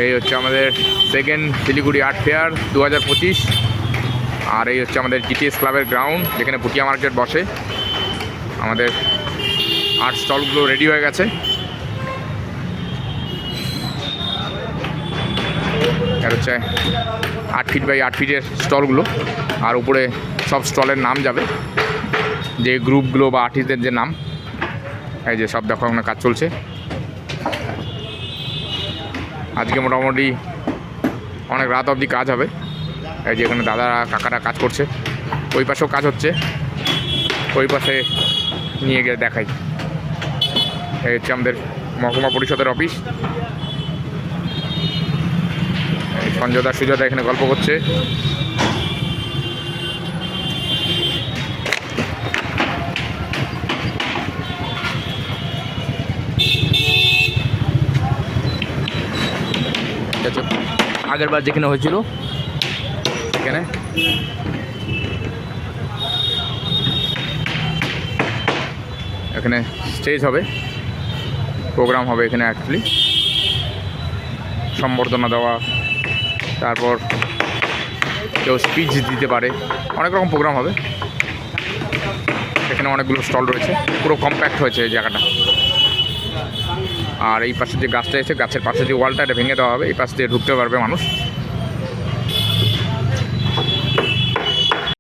এই হচ্ছে আমাদের সেকেন্ড শিলিগুড়ি আর্ট ফেয়ার 2025। আর এই হচ্ছে আমাদের জিটিএস ক্লাবের গ্রাউন্ড, যেখানে ভুটিয়া মার্কেট বসে। আমাদের আর্ট স্টলগুলো রেডি হয়ে গেছে। আর হচ্ছে 8 ফিট বাই 8 ফিটের স্টলগুলো, আর উপরে সব স্টলের নাম যাবে, যে গ্রুপগুলো বা আর্টিস্টদের যে নাম। এই যে সব দেখো এখন কাজ চলছে। আজকে মোটামুটি অনেক রাত অবধি কাজ হবে। এই যে এখানে দাদারা কাকারা কাজ করছে, ওই পাশেও কাজ হচ্ছে, ওই পাশে নিয়ে গিয়ে দেখাই। এই হচ্ছে আমাদের মহকুমা পরিষদের অফিস। সঞ্জয়দা সুজয়দা এখানে গল্প করছে। আগের বার যেখানে হয়েছিল সেখানে এখানে স্টেজ হবে, প্রোগ্রাম হবে এখানে। অ্যাকচুয়ালি সম্বর্ধনা দেওয়া, তারপর কেউ স্পিচ দিতে পারে, অনেক রকম প্রোগ্রাম হবে। এখানে অনেকগুলো স্টল রয়েছে, পুরো কম্প্যাক্ট হয়েছে এই জায়গাটা। আর এই পাশে যে গাছটা এসে, গাছের পাশে যে ওয়ালটা, এটা ভেঙে দেওয়া হবে, এই পাশ দিয়ে ঢুকতে পারবে মানুষ।